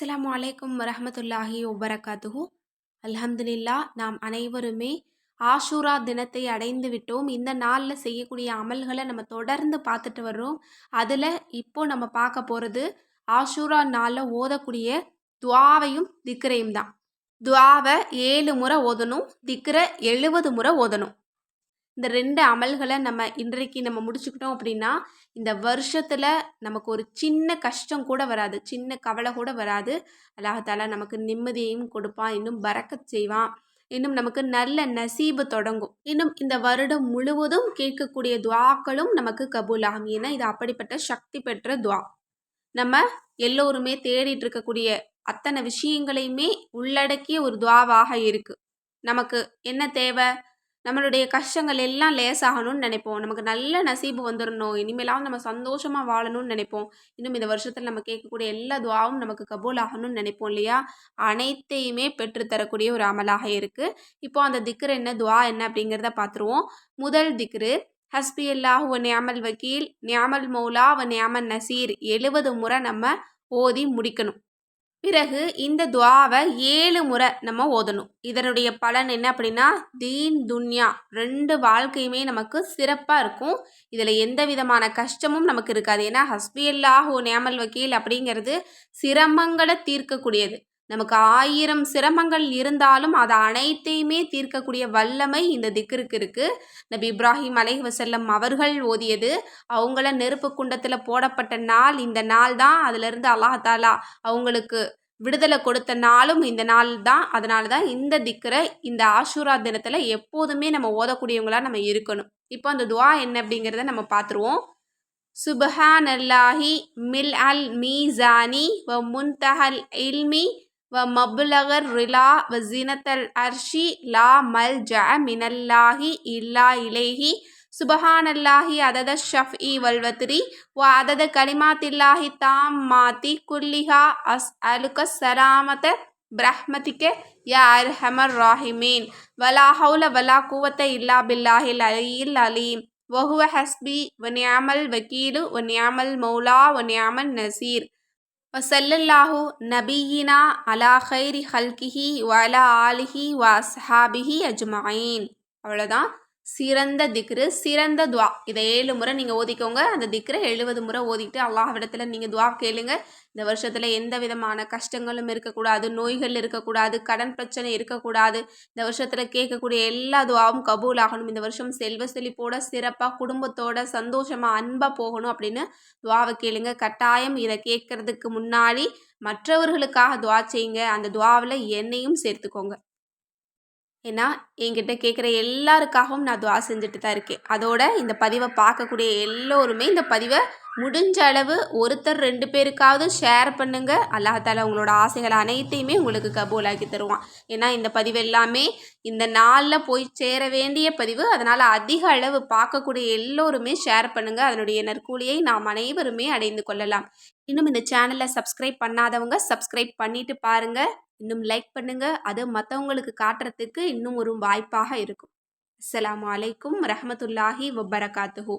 அஸ்ஸலாமு அலைக்கும் வரஹ்மத்துல்லாஹி வபரகாத்துஹு. அல்ஹம்துலில்லா, நாம் அனைவருமே ஆஷூரா தினத்தை அடைந்து விட்டோம். இந்த நாளில் செய்யக்கூடிய அமல்களை நம்ம தொடர்ந்து பார்த்துட்டு வர்றோம். அதில் இப்போ நம்ம பார்க்க போகிறது ஆஷூரா நாளில் ஓதக்கூடிய துஆவையும் திக்ரையும் தான். துஆவை 7 முறை ஓதணும், திக்ரை 70 முறை ஓதணும். இந்த 2 அமல்களை இன்றைக்கு நம்ம முடிச்சுக்கிட்டோம் அப்படின்னா, இந்த வருஷத்துல நமக்கு ஒரு சின்ன கஷ்டம் கூட வராது. சின்ன கவலை கூட வராது. அல்லாஹ் தஆலா நமக்கு நிம்மதியையும் கொடுப்பான். இன்னும் பரக்கத் செய்வான். இன்னும் நமக்கு நல்ல நசீபு தொடங்கும். இன்னும் இந்த வருடம் முழுவதும் கேட்கக்கூடிய துஆக்களும் நமக்கு கபூலாகும். ஏன்னா இது அப்படிப்பட்ட சக்தி பெற்ற துஆ. நம்ம எல்லோருமே தேடிட்டு இருக்கக்கூடிய அத்தனை விஷயங்களையுமே உள்ளடக்கிய ஒரு துஆவாக இருக்கு. நமக்கு என்ன தேவை? நம்மளுடைய கஷ்டங்கள் எல்லாம் லேசாகணும்னு நினைப்போம். நமக்கு நல்ல நசீபு வந்துடணும். இனிமேலாவது நம்ம சந்தோஷமா வாழணும்னு நினைப்போம். இன்னும் இந்த வருஷத்துல நம்ம கேட்கக்கூடிய எல்லா துஆவும் நமக்கு கபூல் ஆகணும்னு நினைப்போம் இல்லையா? அனைத்தையுமே பெற்று தரக்கூடிய ஒரு அமலாக இருக்கு. இப்போ அந்த திக்ர் என்ன, துஆ என்ன அப்படிங்கிறத பார்த்துருவோம். முதல் திக்ரு ஹஸ்பி அல்லாஹு வ நிஅமல் வக்கீல், நிஅமல் மௌலா வ நிஅமன் நசீர் 70 முறை நம்ம ஓதி முடிக்கணும். பிறகு இந்த துஆவை 7 முறை நம்ம ஓதணும். இதனுடைய பலன் என்ன அப்படின்னா, தீன் துன்யா 2 வாழ்க்கையுமே நமக்கு சிறப்பாக இருக்கும். இதில் எந்த விதமான கஷ்டமும் நமக்கு இருக்காது. ஏன்னா ஹஸ்பி அல்லாஹு நிஅமல் வக்கீல் அப்படிங்கிறது சிரமங்களை தீர்க்கக்கூடியது. நமக்கு 1000 சிரமங்கள் இருந்தாலும் அதை அனைத்தையுமே தீர்க்கக்கூடிய வல்லமை இந்த திக்ருக்கு இருக்கு. நபி இப்ராஹிம் அலைஹிவஸல்லம் அவர்கள் ஓதியது. அவங்கள நெருப்பு குண்டத்தில் போடப்பட்ட நாள் இந்த நாள் தான். அதிலிருந்து அல்லாஹ் தஆலா அவங்களுக்கு விடுதலை கொடுத்த நாளும் இந்த நாள் தான். அதனால தான் இந்த திக்ரை இந்த ஆஷூரா தினத்தில் எப்போதுமே நம்ம ஓதக்கூடியவங்களா நம்ம இருக்கணும். இப்போ அந்த துஆ என்ன அப்படிங்கிறத நம்ம பார்த்துருவோம். சுப்ஹானல்லாஹி மில் அல் மீசானி வ முன்தஹல் இல்மி வ மப்லகர் ரிலா வ ஜினத்தல் அர்ஷி லா மல்ஜஅ மினல்லாஹி இல்லா இலைஹி சுபஹானல்லாஹி அதத ஷஃப்இ வல்வத்ரி வ அதத கலிமாத்தில்லாஹி தாம்மாத்தி குல்லிஹா அஸ்அலுக ஸலாமத பிரஹ்மதிக யா அர்ஹமர் ராஹிமீன் வலா ஹவுல வலா குவத்த இல்லா பில்லாஹில் அலியில் அலீம் வஹுவ ஹஸ்பி வ நிஅமல் வக்கீலு வ நிஅமல் மௌலா வ நிஅமன் நசீர் வசல்லல்லாஹு நபியினா அலா கைரி ஹல்கிஹி வ அலா ஆலிஹி வ அஸ்ஹாபிஹி அஜ்மஈன். அவ்வளோதான். சிறந்த திக்ரு, சிறந்த துஆ. இதை 7 முறை நீங்கள் ஓதிக்கோங்க. அந்த திக்ரை 70 முறை ஓதிட்டு அல்லாஹ்விடத்தில் நீங்கள் துஆ கேளுங்க. இந்த வருஷத்தில் எந்த விதமான கஷ்டங்களும் இருக்கக்கூடாது, நோய்கள் இருக்கக்கூடாது, கடன் பிரச்சனை இருக்கக்கூடாது. இந்த வருஷத்தில் கேட்கக்கூடிய எல்லா துஆவும் கபூல் ஆகணும். இந்த வருஷம் செல்வ செழிப்போட சிறப்பாக குடும்பத்தோட சந்தோஷமாக அன்பாக போகணும் அப்படின்னு துஆவை கேளுங்க. கட்டாயம் இதை கேட்கறதுக்கு முன்னாடி மற்றவர்களுக்காக துஆ செய்யுங்க. அந்த துஆவில் என்னையும் சேர்த்துக்கோங்க. ஏன்னா என்கிட்ட கேட்குற எல்லாருக்காகவும் நான் துஆ செஞ்சுட்டு தான் இருக்கேன். அதோட இந்த பதிவை பார்க்கக்கூடிய எல்லோருமே இந்த பதிவை முடிஞ்ச அளவு ஒருத்தர் 2 பேருக்காவது ஷேர் பண்ணுங்க. அல்லாஹ் தஆலா உங்களோட ஆசைகள் அனைத்தையுமே உங்களுக்கு கபூலாக்கி தருவான். ஏன்னா இந்த பதிவு எல்லாமே இந்த நாளில் போய் சேர வேண்டிய பதிவு. அதனால் அதிக அளவு பார்க்கக்கூடிய எல்லோருமே ஷேர் பண்ணுங்க. அதனுடைய நற்கூலியை நாம் அனைவருமே அடைந்து கொள்ளலாம். இன்னும் இந்த சேனலை சப்ஸ்கிரைப் பண்ணாதவங்க சப்ஸ்கிரைப் பண்ணிட்டு பாருங்க. இன்னும் லைக் பண்ணுங்க. அது மற்றவங்களுக்கு காட்டுறதுக்கு இன்னும் ஒரு வாய்ப்பாக இருக்கும். அஸ்ஸலாமு அலைக்கும் வரஹ்மத்துல்லாஹி வபரகாத்துஹு.